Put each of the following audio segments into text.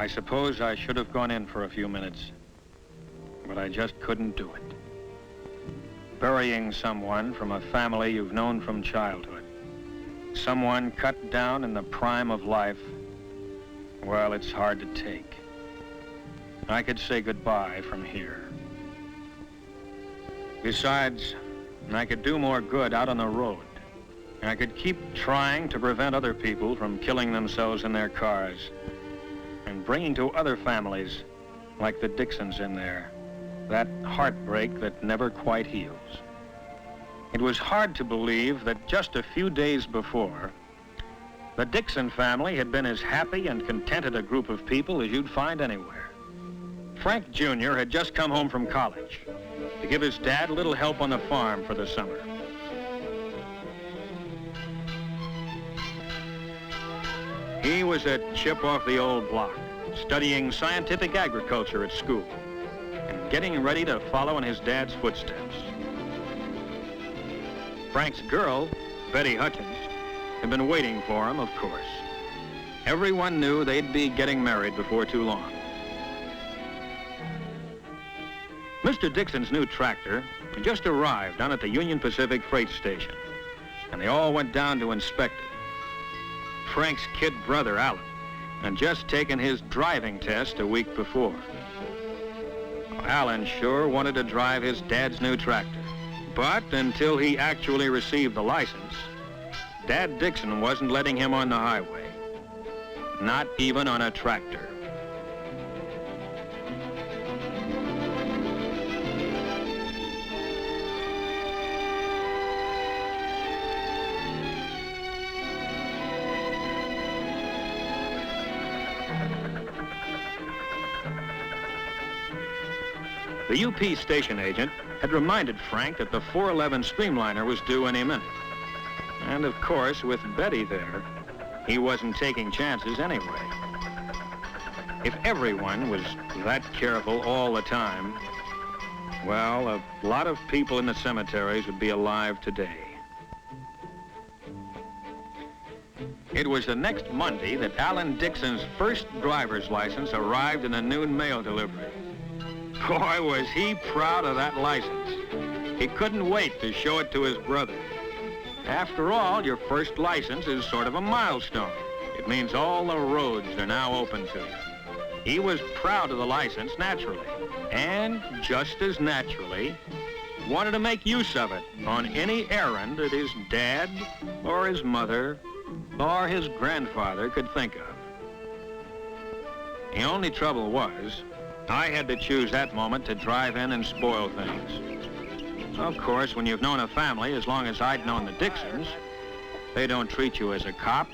I suppose I should have gone in for a few minutes, but I just couldn't do it. Burying someone from a family you've known from childhood, someone cut down in the prime of life, well, it's hard to take. I could say goodbye from here. Besides, I could do more good out on the road. I could keep trying to prevent other people from killing themselves in their cars and bringing to other families, like the Dixons in there, that heartbreak that never quite heals. It was hard to believe that just a few days before, the Dixon family had been as happy and contented a group of people as you'd find anywhere. Frank Jr. had just come home from college to give his dad a little help on the farm for the summer. He was a chip off the old block, studying scientific agriculture at school and getting ready to follow in his dad's footsteps. Frank's girl, Betty Hutchins, had been waiting for him, of course. Everyone knew they'd be getting married before too long. Mr. Dixon's new tractor had just arrived down at the Union Pacific freight station, and they all went down to inspect it. Frank's kid brother, Alan, had just taken his driving test a week before. Alan sure wanted to drive his dad's new tractor, but until he actually received the license, Dad Dixon wasn't letting him on the highway, not even on a tractor. The UP station agent had reminded Frank that the 411 Streamliner was due any minute. And of course, with Betty there, he wasn't taking chances anyway. If everyone was that careful all the time, well, a lot of people in the cemeteries would be alive today. It was the next Monday that Alan Dixon's first driver's license arrived in a noon mail delivery. Boy, was he proud of that license. He couldn't wait to show it to his brother. After all, your first license is sort of a milestone. It means all the roads are now open to you. He was proud of the license, naturally, and just as naturally, wanted to make use of it on any errand that his dad or his mother or his grandfather could think of. The only trouble was, I had to choose that moment to drive in and spoil things. Of course, when you've known a family as long as I'd known the Dixons, they don't treat you as a cop,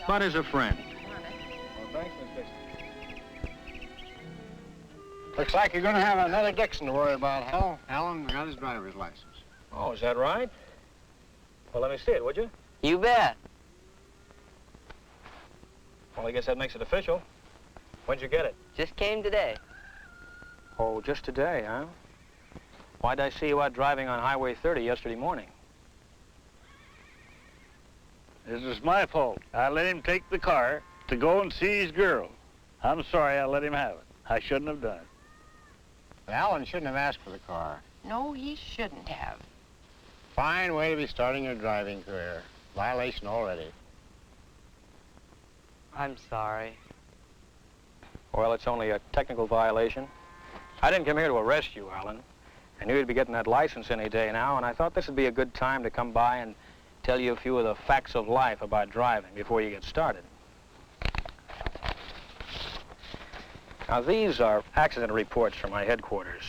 but as a friend. Looks like you're going to have another Dixon to worry about, Hal. Alan got his driver's license. Oh, is that right? Well, let me see it, would you? You bet. Well, I guess that makes it official. When'd you get it? Just came today. Oh, just today, huh? Why'd I see you out driving on Highway 30 yesterday morning? This is my fault. I let him take the car to go and see his girl. I'm sorry I let him have it. I shouldn't have done it. But Alan shouldn't have asked for the car. No, he shouldn't have. Fine way to be starting your driving career. Violation already. I'm sorry. Well, it's only a technical violation. I didn't come here to arrest you, Alan. I knew you'd be getting that license any day now, and I thought this would be a good time to come by and tell you a few of the facts of life about driving before you get started. Now, these are accident reports from my headquarters.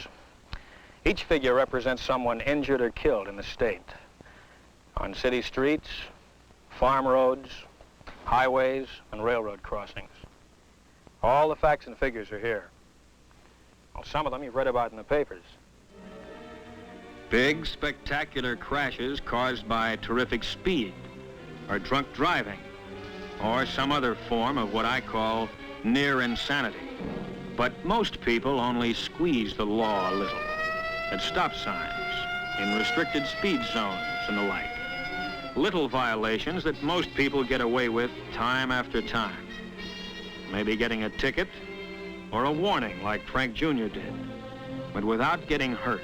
Each figure represents someone injured or killed in the state. On city streets, farm roads, highways, and railroad crossings. All the facts and figures are here. Well, some of them you've read about in the papers. Big, spectacular crashes caused by terrific speed, or drunk driving, or some other form of what I call near insanity. But most people only squeeze the law a little. At stop signs, in restricted speed zones, and the like. Little violations that most people get away with time after time. Maybe getting a ticket, or a warning like Frank Jr. did, but without getting hurt.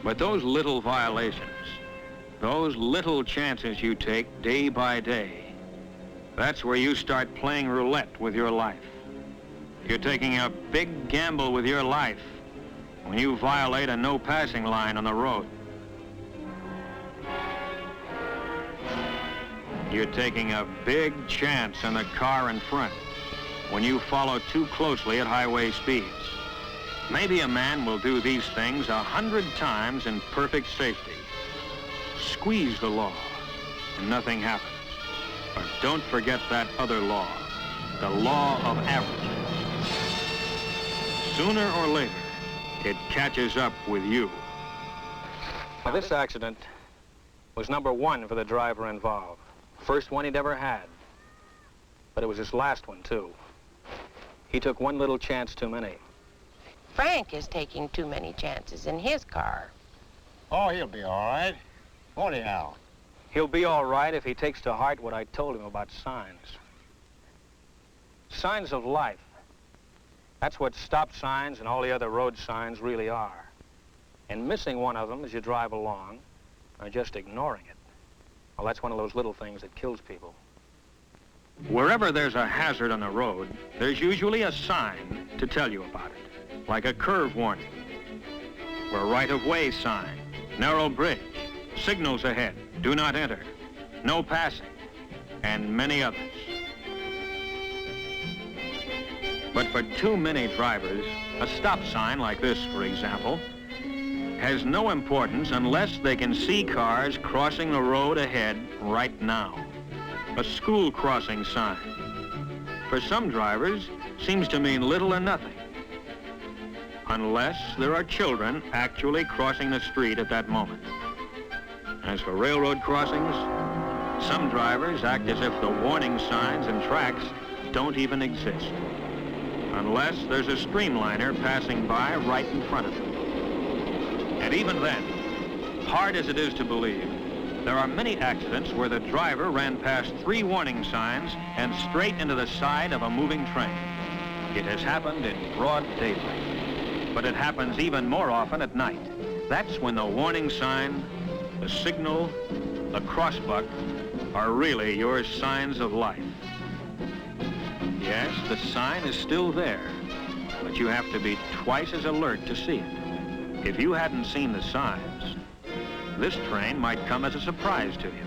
But those little violations, those little chances you take day by day, that's where you start playing roulette with your life. You're taking a big gamble with your life when you violate a no passing line on the road. You're taking a big chance on the car in front when you follow too closely at highway speeds. Maybe a man will do these things 100 times in perfect safety. Squeeze the law and nothing happens. But don't forget that other law, the law of averages. Sooner or later, it catches up with you. Now, this accident was number 1 for the driver involved. First one he'd ever had. But it was his last one, too. He took one little chance too many. Frank is taking too many chances in his car. Oh, he'll be all right. Won't he, Al? He'll be all right if he takes to heart what I told him about signs. Signs of life. That's what stop signs and all the other road signs really are. And missing one of them as you drive along, or just ignoring it, well, that's one of those little things that kills people. Wherever there's a hazard on the road, there's usually a sign to tell you about it, like a curve warning, or a right-of-way sign, narrow bridge, signals ahead, do not enter, no passing, and many others. But for too many drivers, a stop sign like this, for example, has no importance unless they can see cars crossing the road ahead right now. A school crossing sign. For some drivers, seems to mean little or nothing, unless there are children actually crossing the street at that moment. As for railroad crossings, some drivers act as if the warning signs and tracks don't even exist, unless there's a streamliner passing by right in front of them. And even then, hard as it is to believe, there are many accidents where the driver ran past 3 warning signs and straight into the side of a moving train. It has happened in broad daylight, but it happens even more often at night. That's when the warning sign, the signal, the crossbuck are really your signs of life. Yes, the sign is still there, but you have to be twice as alert to see it. If you hadn't seen the signs, this train might come as a surprise to you.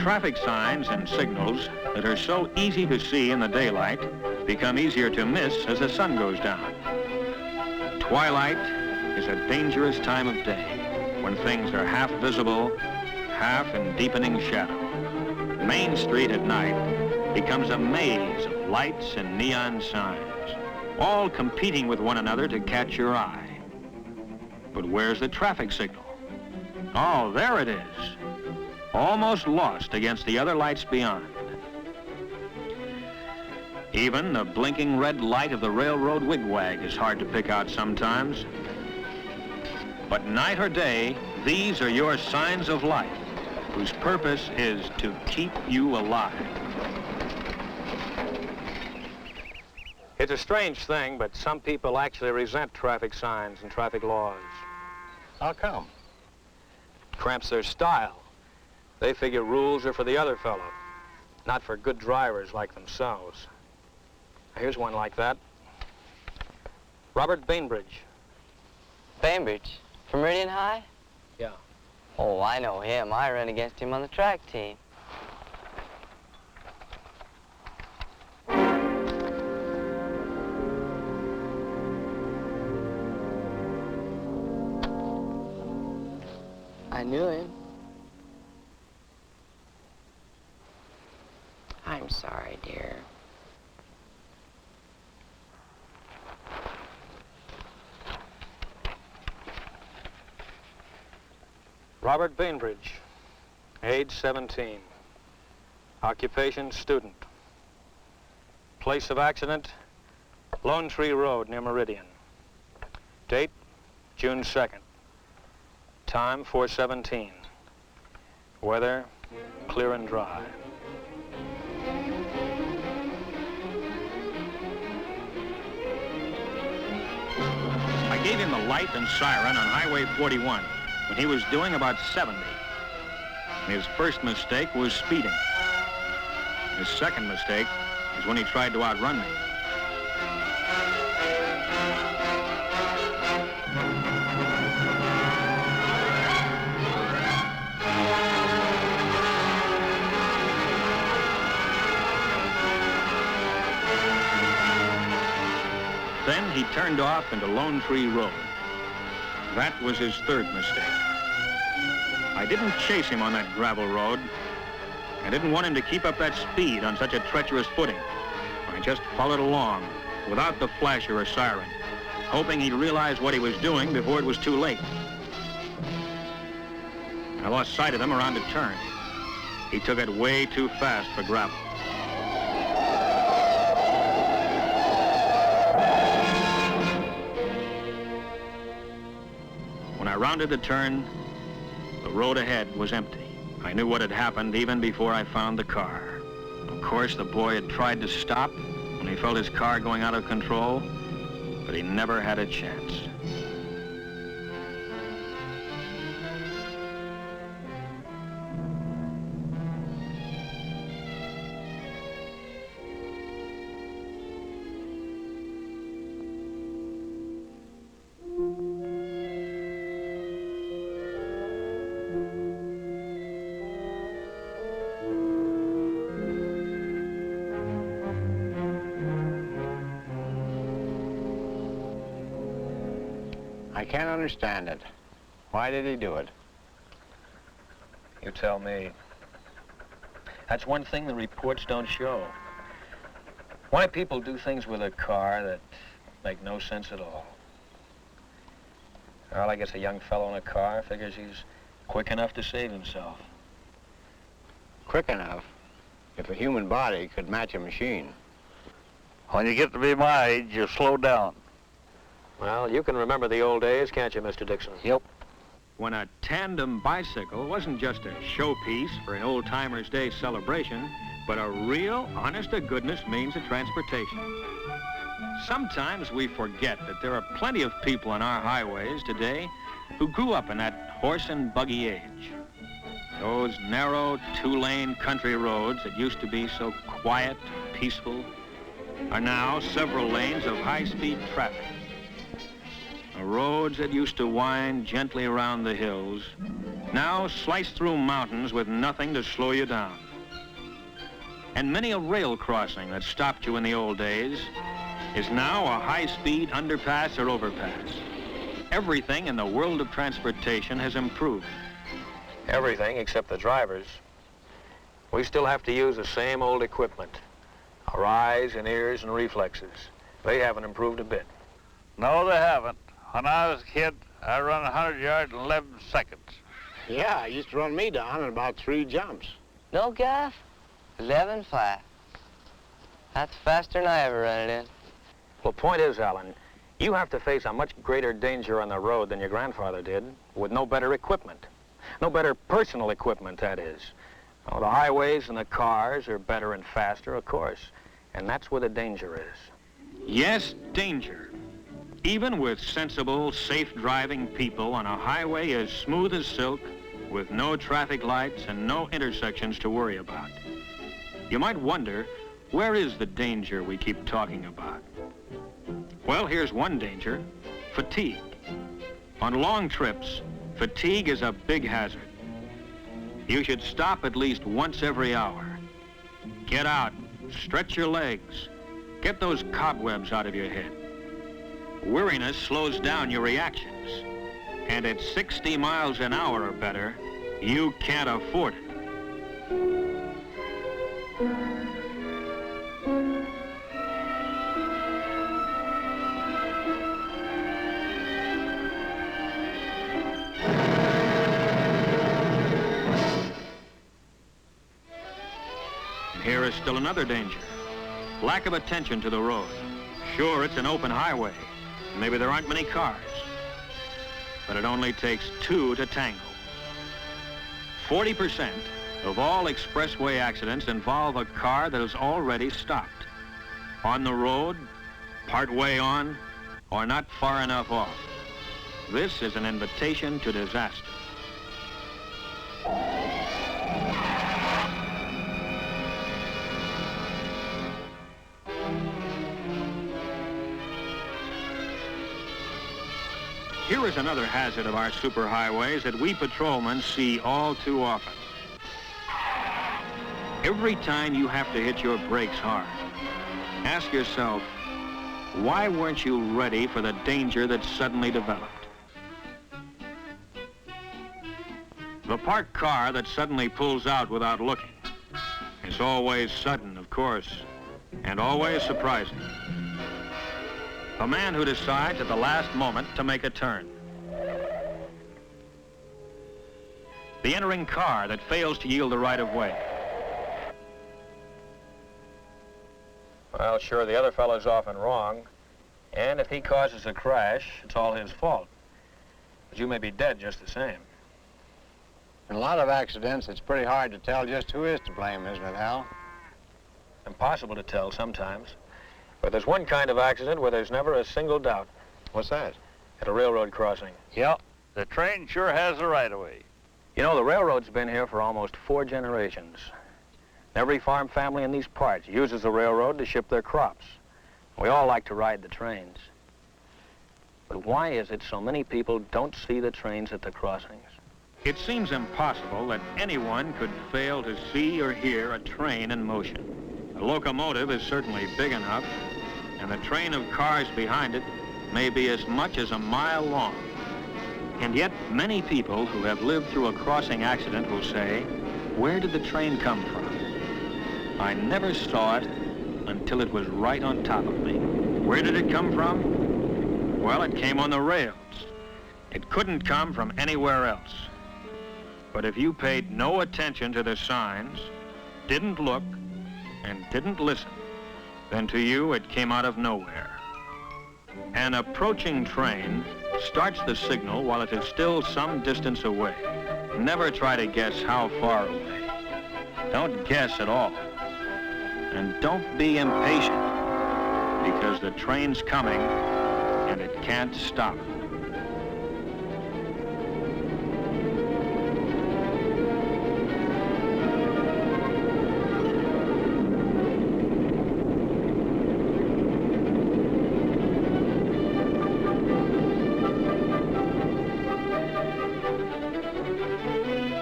Traffic signs and signals that are so easy to see in the daylight become easier to miss as the sun goes down. Twilight is a dangerous time of day when things are half visible, half in deepening shadow. Main Street at night becomes a maze of lights and neon signs, all competing with one another to catch your eye. But where's the traffic signal? Oh, there it is, almost lost against the other lights beyond. Even the blinking red light of the railroad wigwag is hard to pick out sometimes. But night or day, these are your signs of life, whose purpose is to keep you alive. It's a strange thing, but some people actually resent traffic signs and traffic laws. How come? Cramps their style. They figure rules are for the other fellow, not for good drivers like themselves. Here's one like that. Robert Bainbridge. Bainbridge? From Meridian High? Yeah. Oh, I know him. I ran against him on the track team. I knew him. I'm sorry, dear. Robert Bainbridge, age 17. Occupation, student. Place of accident, Lone Tree Road near Meridian. Date, June 2nd. Time, 4:17. Weather clear and dry. I gave him the light and siren on Highway 41 when he was doing about 70. His first mistake was speeding. His second mistake was when he tried to outrun me. Then he turned off into Lone Tree Road. That was his third mistake. I didn't chase him on that gravel road. I didn't want him to keep up that speed on such a treacherous footing. I just followed along without the flasher or siren, hoping he'd realize what he was doing before it was too late. I lost sight of him around a turn. He took it way too fast for gravel. When I rounded the turn, the road ahead was empty. I knew what had happened even before I found the car. Of course, the boy had tried to stop when he felt his car going out of control, but he never had a chance. I can't understand it. Why did he do it? You tell me. That's one thing the reports don't show. Why people do things with a car that make no sense at all. Well, I guess a young fellow in a car figures he's quick enough to save himself. Quick enough? If a human body could match a machine. When you get to be my age, you slow down. Well, you can remember the old days, can't you, Mr. Dixon? Yep. When a tandem bicycle wasn't just a showpiece for an old-timers' day celebration, but a real, honest-to-goodness means of transportation. Sometimes we forget that there are plenty of people on our highways today who grew up in that horse and buggy age. Those narrow, two-lane country roads that used to be so quiet, peaceful, are now several lanes of high-speed traffic. The roads that used to wind gently around the hills now slice through mountains with nothing to slow you down. And many a rail crossing that stopped you in the old days is now a high-speed underpass or overpass. Everything in the world of transportation has improved. Everything except the drivers. We still have to use the same old equipment. Our eyes and ears and reflexes. They haven't improved a bit. No, they haven't. When I was a kid, I run 100 yards in 11 seconds. Yeah, I used to run me down in about 3 jumps. No, Gaff? 11 flat. That's faster than I ever run it in. Well, point is, Alan, you have to face a much greater danger on the road than your grandfather did, with no better equipment. No better personal equipment, that is. Oh, the highways and the cars are better and faster, of course, and that's where the danger is. Yes, danger. Even with sensible, safe-driving people on a highway as smooth as silk, with no traffic lights and no intersections to worry about. You might wonder, where is the danger we keep talking about? Well, here's one danger: fatigue. On long trips, fatigue is a big hazard. You should stop at least once every hour. Get out, stretch your legs, get those cobwebs out of your head. Weariness slows down your reactions, and at 60 miles an hour or better, you can't afford it. And here is still another danger: lack of attention to the road. Sure, it's an open highway. Maybe there aren't many cars, but it only takes 2 to tango. 40% of all expressway accidents involve a car that has already stopped. On the road, part way on, or not far enough off. This is an invitation to disaster. Here is another hazard of our superhighways that we patrolmen see all too often. Every time you have to hit your brakes hard, ask yourself, why weren't you ready for the danger that suddenly developed? The parked car that suddenly pulls out without looking is always sudden, of course, and always surprising. The man who decides at the last moment to make a turn. The entering car that fails to yield the right of way. Well, sure, the other fellow's often wrong, and if he causes a crash, it's all his fault. But you may be dead just the same. In a lot of accidents, it's pretty hard to tell just who is to blame, isn't it, Hal? Impossible to tell sometimes. But there's one kind of accident where there's never a single doubt. What's that? At a railroad crossing. Yep, the train sure has the right-of-way. You know, the railroad's been here for almost 4 generations. Every farm family in these parts uses the railroad to ship their crops. We all like to ride the trains. But why is it so many people don't see the trains at the crossings? It seems impossible that anyone could fail to see or hear a train in motion. A locomotive is certainly big enough, and the train of cars behind it may be as much as a mile long. And yet, many people who have lived through a crossing accident will say, where did the train come from? I never saw it until it was right on top of me. Where did it come from? Well, it came on the rails. It couldn't come from anywhere else. But if you paid no attention to the signs, didn't look, and didn't listen, then to you it came out of nowhere. An approaching train starts the signal while it is still some distance away. Never try to guess how far away. Don't guess at all. And don't be impatient, because the train's coming and it can't stop.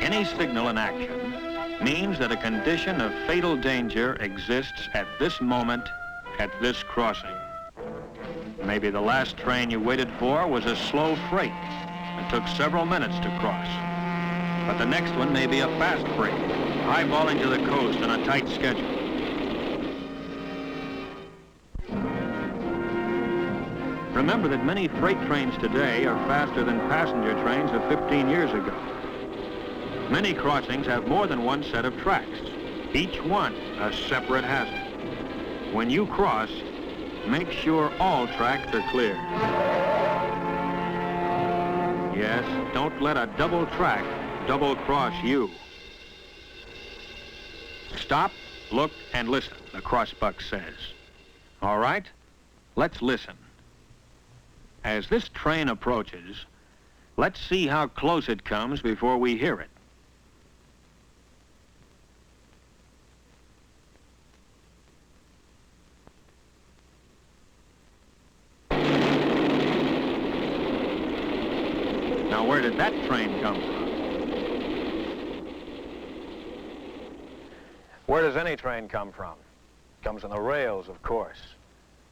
Any signal in action means that a condition of fatal danger exists at this moment, at this crossing. Maybe the last train you waited for was a slow freight that took several minutes to cross. But the next one may be a fast freight, eyeballing to the coast on a tight schedule. Remember that many freight trains today are faster than passenger trains of 15 years ago. Many crossings have more than one set of tracks, each one a separate hazard. When you cross, make sure all tracks are clear. Yes, don't let a double track double-cross you. Stop, look, and listen, the crossbuck says. All right, let's listen. As this train approaches, let's see how close it comes before we hear it. Now, where did that train come from? Where does any train come from? Comes on the rails, of course.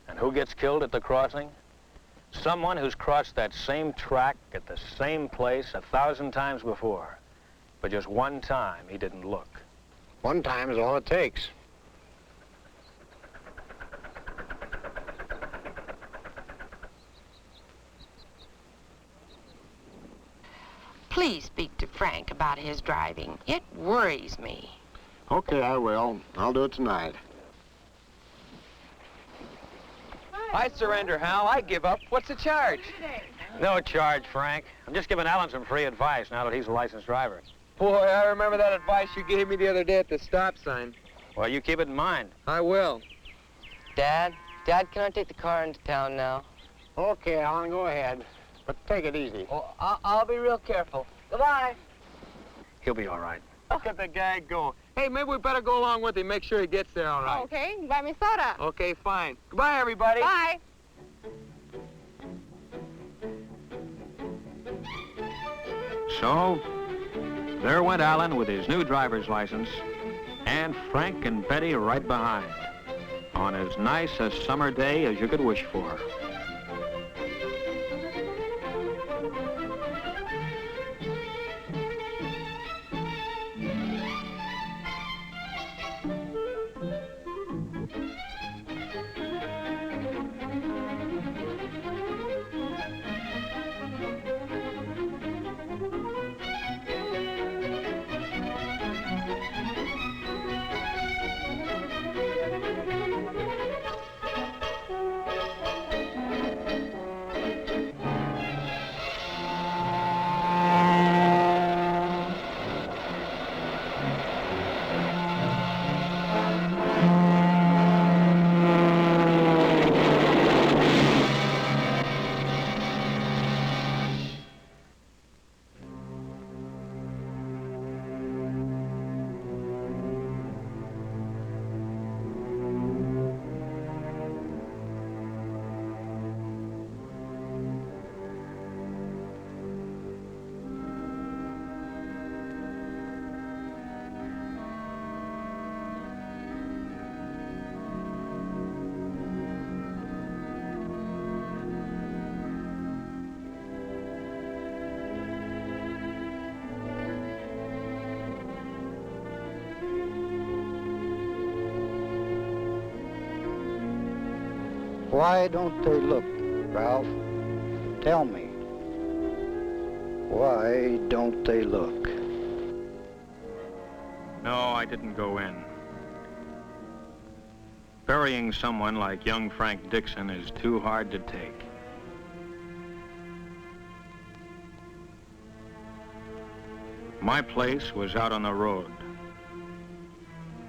And who gets killed at the crossing? Someone who's crossed that same track at the same place 1,000 times before. But just one time he didn't look. One time is all it takes. Please speak to Frank about his driving. It worries me. Okay, I will. I'll do it tonight. I surrender, Hal. I give up. What's the charge? No charge, Frank. I'm just giving Alan some free advice now that he's a licensed driver. Boy, I remember that advice you gave me the other day at the stop sign. Well, you keep it in mind. I will. Dad, can I take the car into town now? Okay, Alan, go ahead. But take it easy. Oh, I'll be real careful. Goodbye. He'll be all right. Look at the guy go. Hey, maybe we better go along with him, make sure he gets there all right. Okay, buy me soda. Okay, fine. Goodbye, everybody. Bye. So, there went Alan with his new driver's license, and Frank and Betty right behind, on as nice a summer day as you could wish for. Why don't they look, Ralph? Tell me. Why don't they look? No, I didn't go in. Burying someone like young Frank Dixon is too hard to take. My place was out on the road.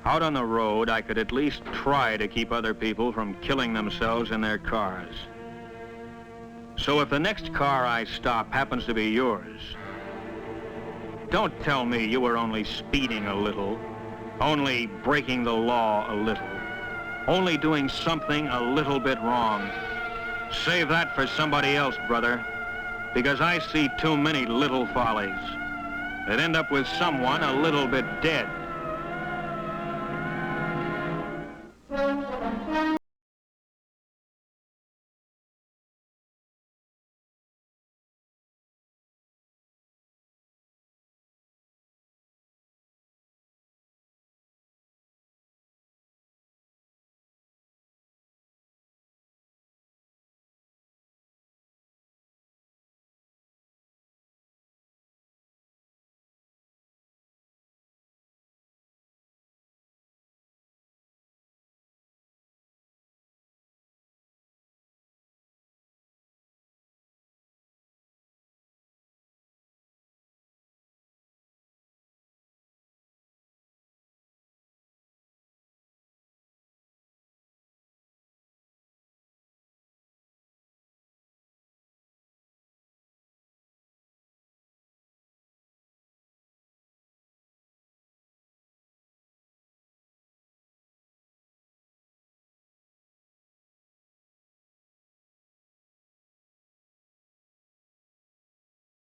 Out on the road, I could at least try to keep other people from killing themselves in their cars. So if the next car I stop happens to be yours, don't tell me you were only speeding a little, only breaking the law a little, only doing something a little bit wrong. Save that for somebody else, brother, because I see too many little follies that end up with someone a little bit dead.